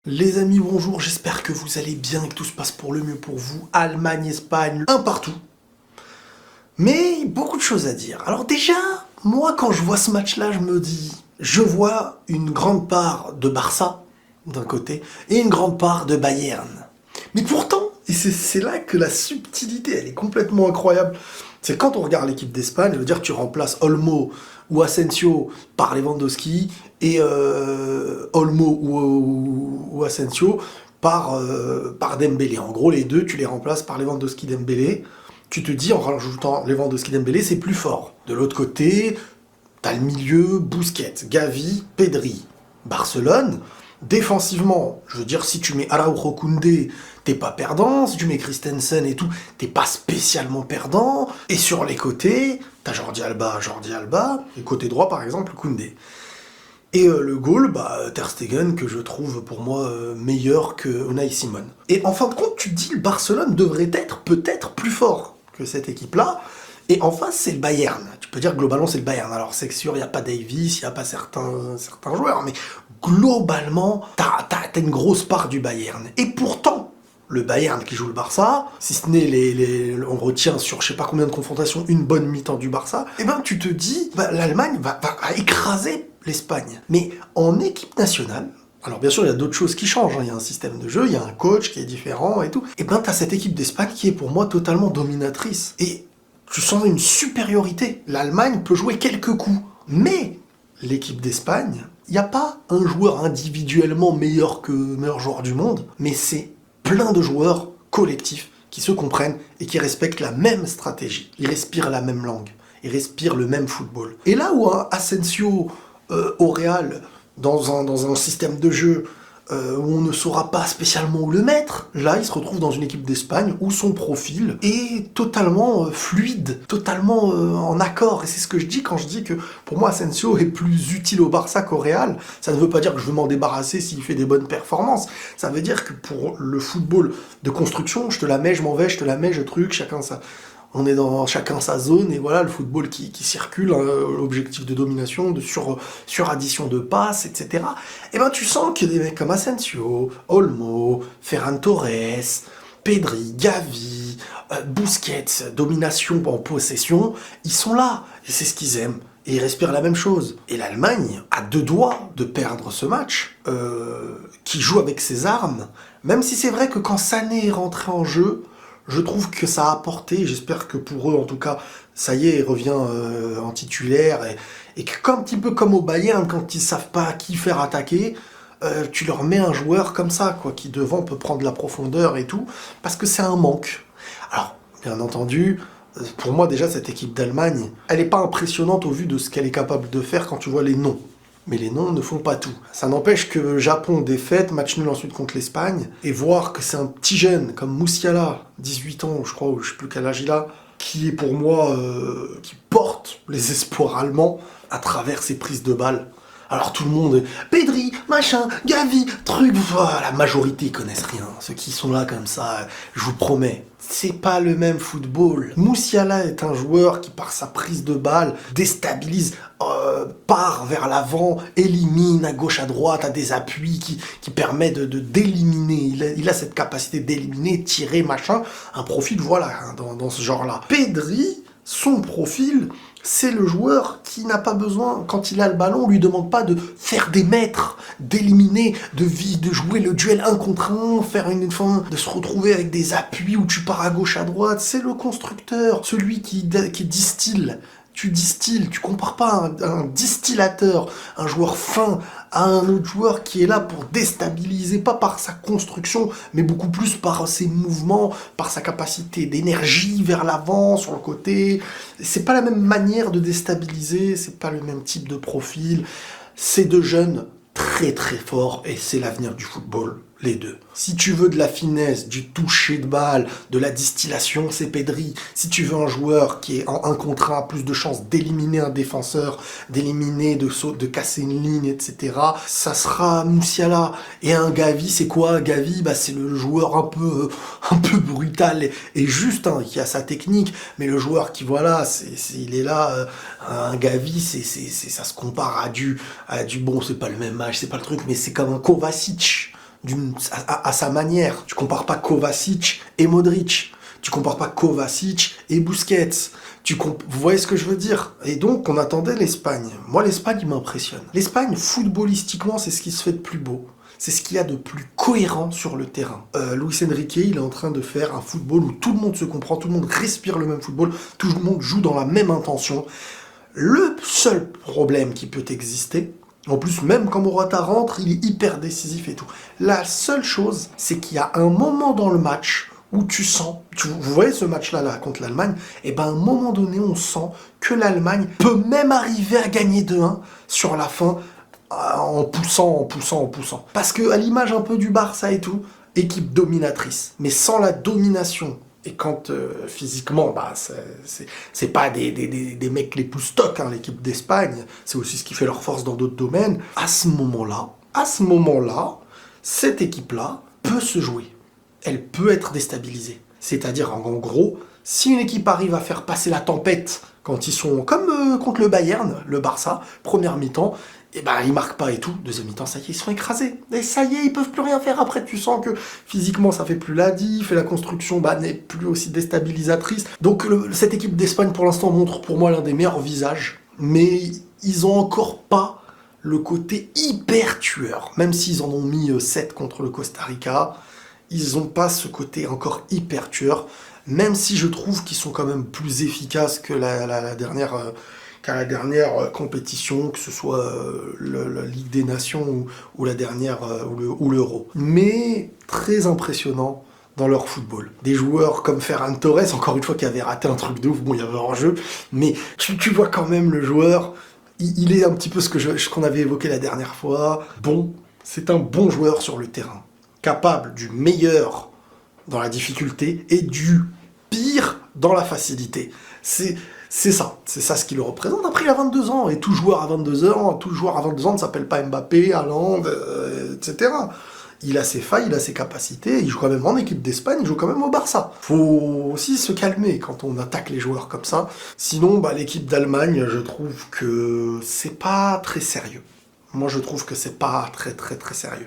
Les amis, bonjour, j'espère que vous allez bien et que tout se passe pour le mieux pour vous. Allemagne, Espagne, un partout. Mais beaucoup de choses à dire. Alors déjà, moi quand je vois ce match-là, je vois une grande part de Barça, d'un côté, et une grande part de Bayern. Mais pourtant, et c'est là que la subtilité, elle est complètement incroyable. C'est quand on regarde l'équipe d'Espagne, je veux dire, tu remplaces Olmo ou Asensio par Lewandowski et Olmo ou Asensio par Dembélé. En gros, les deux, tu les remplaces par Lewandowski Dembélé. Tu te dis, en rajoutant Lewandowski Dembélé, c'est plus fort. De l'autre côté, t'as le milieu, Busquets, Gavi, Pedri. Barcelone, défensivement, je veux dire, si tu mets Araujo Koundé, t'es pas perdant. Si tu mets Christensen et tout, t'es pas spécialement perdant. Et sur les côtés, t'as Jordi Alba, et côté droit, par exemple, Koundé. Et le goal, Ter Stegen, que je trouve pour moi meilleur que Unai Simon. Et en fin de compte, tu te dis, le Barcelone devrait être peut-être plus fort que cette équipe-là. Et en face, c'est le Bayern. Tu peux dire globalement, c'est le Bayern. Alors, c'est sûr, il n'y a pas Davis, il n'y a pas certains joueurs, mais globalement, t'as une grosse part du Bayern. Et pourtant, le Bayern qui joue le Barça, si ce n'est on retient sur je sais pas combien de confrontations une bonne mi-temps du Barça, eh ben tu te dis, l'Allemagne va écraser l'Espagne. Mais en équipe nationale, alors bien sûr il y a d'autres choses qui changent, hein. Il y a un système de jeu, il y a un coach qui est différent et tout, et ben t'as cette équipe d'Espagne qui est pour moi totalement dominatrice. Et tu sens une supériorité. L'Allemagne peut jouer quelques coups, mais l'équipe d'Espagne, il n'y a pas un joueur individuellement meilleur joueur du monde, mais c'est plein de joueurs collectifs qui se comprennent et qui respectent la même stratégie. Ils respirent la même langue, ils respirent le même football. Et là où un Asensio au Real, dans un système de jeu où on ne saura pas spécialement où le mettre, là il se retrouve dans une équipe d'Espagne où son profil est totalement fluide, totalement en accord. Et c'est ce que je dis quand je dis que pour moi Asensio est plus utile au Barça qu'au Real. Ça ne veut pas dire que je veux m'en débarrasser s'il fait des bonnes performances. Ça veut dire que pour le football de construction, je te la mets, je m'en vais, je te la mets, je truc, chacun ça. On est dans chacun sa zone, et voilà, le football qui circule, hein, l'objectif de domination, de suraddition de passes, etc. Et ben tu sens que des mecs comme Asensio, Olmo, Ferran Torres, Pedri, Gavi, Busquets, domination en possession, ils sont là, et c'est ce qu'ils aiment. Et ils respirent la même chose. Et l'Allemagne a deux doigts de perdre ce match, qui joue avec ses armes, même si c'est vrai que quand Sané est rentré en jeu, je trouve que ça a apporté, j'espère que pour eux en tout cas, ça y est, il revient en titulaire, et que un petit peu comme au Bayern, quand ils savent pas qui faire attaquer, tu leur mets un joueur comme ça, quoi, qui devant peut prendre la profondeur et tout, parce que c'est un manque. Alors, bien entendu, pour moi déjà cette équipe d'Allemagne, elle est pas impressionnante au vu de ce qu'elle est capable de faire quand tu vois les noms. Mais les noms ne font pas tout. Ça n'empêche que Japon défaite, match nul ensuite contre l'Espagne, et voir que c'est un petit jeune comme Musiala, 18 ans je crois, ou je sais plus quel âge il a, qui est pour moi, qui porte les espoirs allemands à travers ses prises de balles. Alors tout le monde, Pedri, machin, Gavi, truc, la majorité ils connaissent rien. Ceux qui sont là comme ça, je vous promets, c'est pas le même football. Musiala est un joueur qui par sa prise de balle déstabilise, part vers l'avant, élimine à gauche à droite, a des appuis qui permet d'éliminer. Il a cette capacité d'éliminer, tirer, machin, un profil voilà hein, dans ce genre-là. Pedri, son profil, c'est le joueur qui n'a pas besoin, quand il a le ballon, on lui demande pas de faire des mètres, d'éliminer, de jouer le duel 1 contre 1, faire une fin, de se retrouver avec des appuis où tu pars à gauche à droite. C'est le constructeur, celui qui distille. Tu distilles, tu compares pas un distillateur, un joueur fin, à un autre joueur qui est là pour déstabiliser, pas par sa construction, mais beaucoup plus par ses mouvements, par sa capacité d'énergie vers l'avant, sur le côté. C'est pas la même manière de déstabiliser, c'est pas le même type de profil. C'est deux jeunes très très forts et c'est l'avenir du football, les deux. Si tu veux de la finesse, du toucher de balle, de la distillation, c'est Pedri. Si tu veux un joueur qui est en 1 contre 1, a plus de chances d'éliminer un défenseur, d'éliminer, de casser une ligne, etc., ça sera Musiala. Et un Gavi, c'est quoi Gavi, c'est le joueur un peu brutal et juste, hein, qui a sa technique, mais le joueur qui, voilà, il est là, un Gavi, ça se compare à du bon, c'est pas le même âge, c'est pas le truc, mais c'est comme un Kovacic. à sa manière. Tu compares pas Kovacic et Modric. Tu compares pas Kovacic et Busquets. Vous voyez ce que je veux dire? Et donc, on attendait l'Espagne. Moi, l'Espagne, il m'impressionne. L'Espagne, footballistiquement, c'est ce qui se fait de plus beau. C'est ce qu'il y a de plus cohérent sur le terrain. Luis Enrique, il est en train de faire un football où tout le monde se comprend, tout le monde respire le même football, tout le monde joue dans la même intention. Le seul problème qui peut exister, en plus, même quand Morata rentre, il est hyper décisif et tout. La seule chose, c'est qu'il y a un moment dans le match où tu sens, vous voyez ce match-là là, contre l'Allemagne, et ben à un moment donné, on sent que l'Allemagne peut même arriver à gagner 2-1 sur la fin, en poussant. Parce que à l'image un peu du Barça et tout, équipe dominatrice, mais sans la domination. Et quand physiquement, bah, c'est pas des mecs les plus stock, hein, l'équipe d'Espagne, c'est aussi ce qui fait leur force dans d'autres domaines. À ce moment-là, cette équipe-là peut se jouer. Elle peut être déstabilisée. C'est-à-dire, en gros, si une équipe arrive à faire passer la tempête quand ils sont comme contre le Bayern, le Barça, première mi-temps, et ben ils marquent pas et tout, deuxième mi-temps, ça y est, ils sont écrasés. Et ça y est, ils peuvent plus rien faire après. Tu sens que physiquement, ça fait plus la diff, et la construction n'est plus aussi déstabilisatrice. Donc cette équipe d'Espagne, pour l'instant, montre pour moi l'un des meilleurs visages, mais ils ont encore pas le côté hyper tueur. Même s'ils en ont mis 7 contre le Costa Rica, ils ont pas ce côté encore hyper tueur, même si je trouve qu'ils sont quand même plus efficaces que la dernière compétition, que ce soit la Ligue des Nations ou la dernière ou l'Euro. Mais très impressionnant dans leur football. Des joueurs comme Ferran Torres, encore une fois, qui avait raté un truc de ouf, bon, il y avait hors-jeu, mais tu vois quand même le joueur, il est un petit peu ce qu'on avait évoqué la dernière fois. Bon, c'est un bon joueur sur le terrain, capable du meilleur dans la difficulté et du pire dans la facilité. C'est ça ce qui le représente. Après, il a 22 ans, et tout joueur à 22 ans ne s'appelle pas Mbappé, Haaland, etc. Il a ses failles, il a ses capacités, il joue quand même en équipe d'Espagne, il joue quand même au Barça. Faut aussi se calmer quand on attaque les joueurs comme ça. Sinon, l'équipe d'Allemagne, je trouve que c'est pas très sérieux. Moi, je trouve que c'est pas très sérieux.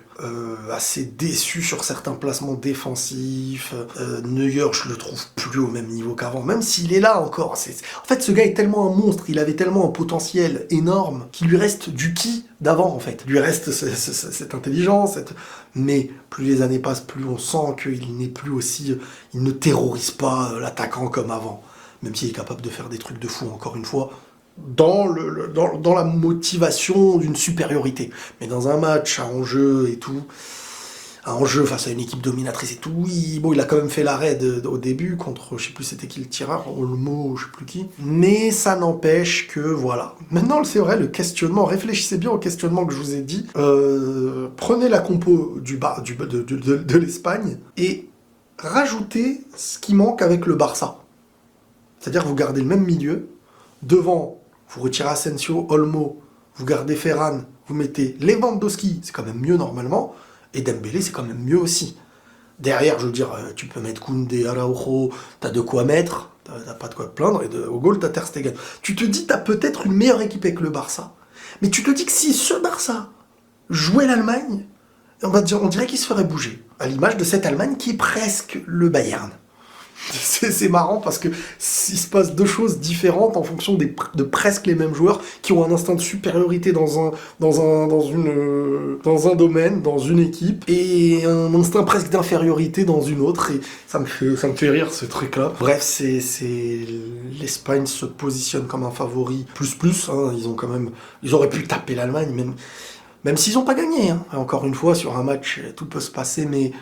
Assez déçu sur certains placements défensifs. Neuer, je le trouve plus au même niveau qu'avant, même s'il est là encore. En fait, ce gars est tellement un monstre, il avait tellement un potentiel énorme, qu'il lui reste du qui d'avant, en fait. Il lui reste cette intelligence, mais plus les années passent, plus on sent qu'il n'est plus aussi... Il ne terrorise pas l'attaquant comme avant, même s'il est capable de faire des trucs de fou, encore une fois, dans la motivation d'une supériorité. Mais dans un match à enjeu et tout, à enjeu face à une équipe dominatrice et tout, il a quand même fait l'arrêt au début contre, je sais plus c'était qui le tireur, Olmo, je sais plus qui. Mais ça n'empêche que, voilà. Maintenant, c'est vrai, le questionnement, réfléchissez bien au questionnement que je vous ai dit. Prenez la compo de l'Espagne et rajoutez ce qui manque avec le Barça. C'est-à-dire que vous gardez le même milieu, devant, vous retirez Asensio, Olmo, vous gardez Ferran, vous mettez Lewandowski, c'est quand même mieux normalement, et Dembélé, c'est quand même mieux aussi. Derrière, je veux dire, tu peux mettre Koundé, Araujo, t'as de quoi mettre, t'as pas de quoi te plaindre, et au goal, t'as Ter Stegen. Tu te dis, t'as peut-être une meilleure équipe avec le Barça, mais tu te dis que si ce Barça jouait l'Allemagne, on dirait qu'il se ferait bouger, à l'image de cette Allemagne qui est presque le Bayern. C'est marrant parce que il se passe deux choses différentes en fonction de presque les mêmes joueurs qui ont un instinct de supériorité dans un domaine, dans une équipe, et un instinct presque d'infériorité dans une autre, et ça me fait rire ce truc-là. Bref, l'Espagne se positionne comme un favori plus, hein, ils auraient pu taper l'Allemagne, même s'ils n'ont pas gagné, hein. Encore une fois, sur un match, tout peut se passer, mais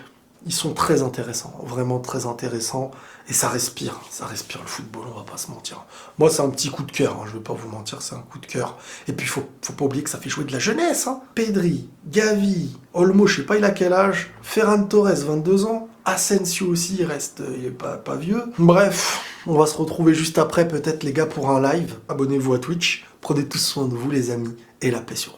ils sont très intéressants, vraiment très intéressants, et ça respire le football, on va pas se mentir. Moi, c'est un petit coup de cœur, hein, je vais pas vous mentir, c'est un coup de cœur. Et puis, faut pas oublier que ça fait jouer de la jeunesse, hein. Pedri, Gavi, Olmo, je sais pas il a quel âge, Ferran Torres, 22 ans, Asensio aussi, il est pas vieux. Bref, on va se retrouver juste après, peut-être les gars, pour un live. Abonnez-vous à Twitch, prenez tous soin de vous les amis, et la paix sur vous.